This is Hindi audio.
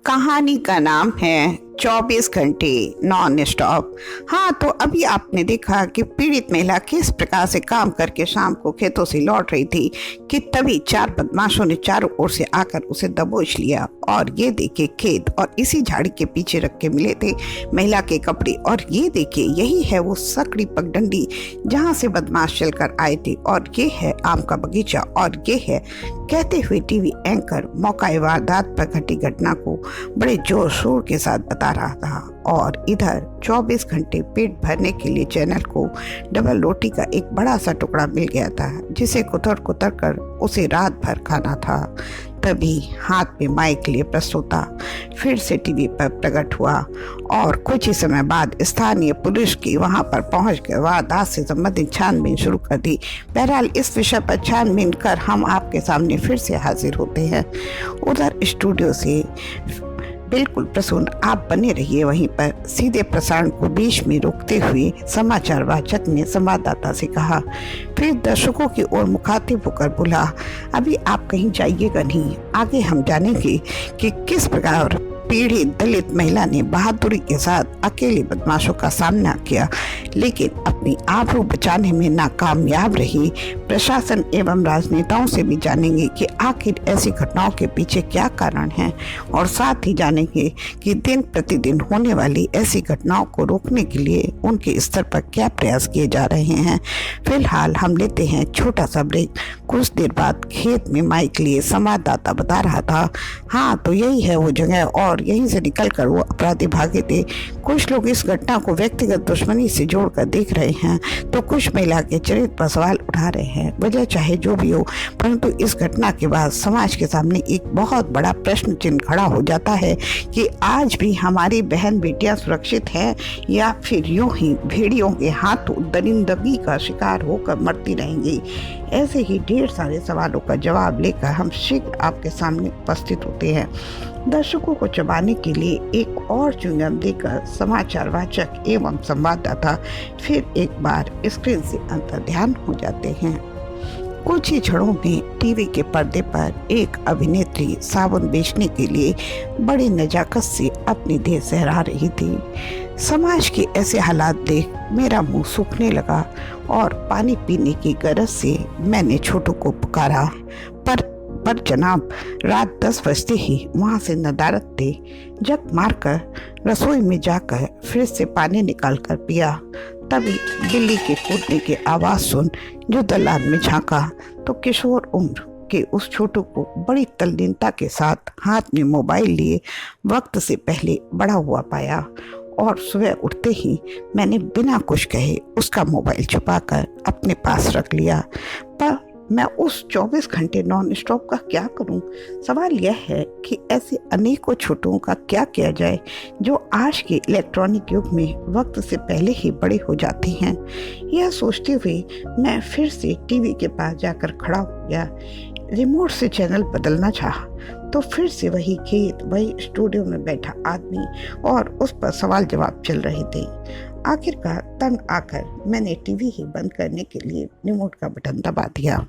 कहानी का नाम है 24 घंटे नॉन स्टॉप। हाँ, तो अभी आपने देखा कि पीड़ित महिला किस प्रकार से काम करके शाम को खेतों से लौट रही थी कि तभी 4 बदमाशों ने चारों ओर से आकर उसे दबोच लिया और ये देखे खेत और इसी झाड़ी के पीछे रख के मिले थे महिला के कपड़े। और ये देखिए, यही है वो सकड़ी पगडंडी जहाँ से बदमाश चलकर आए थे, और ये है आम का बगीचा, और ये है कहते हुए टीवी एंकर मौका वारदात पर घटी घटना को बड़े जोर शोर के साथ बता रहा था। और इधर 24 घंटे पेट भरने के लिए चैनल को डबल रोटी का एक बड़ा सा टुकड़ा मिल गया था, जिसे कुतर कुतर कर उसे रात भर खाना था। तभी हाथ में माइक लिए प्रस्तुता फिर से टीवी पर प्रकट हुआ और कुछ ही समय बाद स्थानीय पुलिस की वहां पर पहुंच कर वारदात से संबंधित छानबीन शुरू कर दी। बहरहाल इस विषय पर छानबीन कर हम आपके सामने फिर से हाजिर होते हैं। उधर स्टूडियो से बिल्कुल प्रसून आप बने रहिए वहीं पर। सीधे प्रसारण को बीच में रोकते हुए समाचार वाचक ने संवाददाता से कहा, फिर दर्शकों की ओर मुखातिब होकर बोला, अभी आप कहीं जाइएगा नहीं, आगे हम जानेंगे कि किस प्रकार पीड़ित दलित महिला ने बहादुरी के साथ अकेले बदमाशों का सामना किया, लेकिन अपनी आबरू बचाने में नाकामयाब रही। प्रशासन एवं राजनेताओं से भी जानेंगे कि आखिर ऐसी घटनाओं के पीछे क्या कारण है, और साथ ही जानेंगे कि दिन प्रतिदिन होने वाली ऐसी घटनाओं को रोकने के लिए उनके स्तर पर क्या प्रयास किए जा रहे हैं। फिलहाल हम लेते हैं छोटा सा ब्रेक। कुछ देर बाद खेत में माइक लिए संवाददाता बता रहा था, हाँ तो यही है वो जगह, और यहीं से निकलकर वो अपराधी भागे थे। कुछ लोग इस घटना को व्यक्तिगत दुश्मनी से जोड़कर देख रहे हैं, तो कुछ महिला के चरित्र पर सवाल उठा रहे हैं। वजह चाहे जो भी हो, परंतु इस घटना के बाद समाज के सामने एक बहुत बड़ा प्रश्न चिन्ह खड़ा हो जाता है कि आज भी हमारी बहन बेटियां सुरक्षित हैं, या फिर यूं ही भेड़ियों के हाथों दरिंदगी का शिकार होकर मरती रहेंगी। ऐसे ही ढेर सारे सवालों का जवाब लेकर हम शीघ्र आपके सामने उपस्थित होते हैं। दर्शकों को चबाने के लिए एक और च्युइंगम देकर समाचार वाचक एवं संवाददाता फिर एक बार स्क्रीन से अंतर्ध्यान हो जाते हैं। कुछ ही क्षणों में टीवी के पर्दे पर एक अभिनेत्री साबुन बेचने के लिए बड़ी नजाकत से अपनी देह सहरा रही थी। समाज के ऐसे हालात देख मेरा मुंह सूखने लगा और पानी पीने की गरज से मैंने छोटू को पुकारा, पर जनाब, रात 10 बजते ही वहां से नदारत थे। जग मारकर रसोई में जाकर फिर से पानी निकाल कर पिया। तभी बिल्ली के कूदने की आवाज सुन जो दलान में झांका तो किशोर उम्र के उस छोटू को बड़ी तल्लीनता के साथ हाथ में मोबाइल लिए वक्त से पहले बड़ा हुआ पाया, और सुबह उठते ही मैंने बिना कुछ कहे उसका मोबाइल छुपाकर अपने पास रख लिया। पर मैं उस 24 घंटे नॉन स्टॉप का क्या करूं? सवाल यह है कि ऐसे अनेकों छोटुओं का क्या किया जाए जो आज के इलेक्ट्रॉनिक युग में वक्त से पहले ही बड़े हो जाते हैं। यह सोचते हुए मैं फिर से टीवी के पास जाकर खड़ा हो गया। रिमोट से चैनल बदलना चाहा तो फिर से वही खेत, वही स्टूडियो में बैठा आदमी और उस पर सवाल जवाब चल रहे थे। आखिरकार तंग आकर मैंने टीवी ही बंद करने के लिए रिमोट का बटन दबा दिया।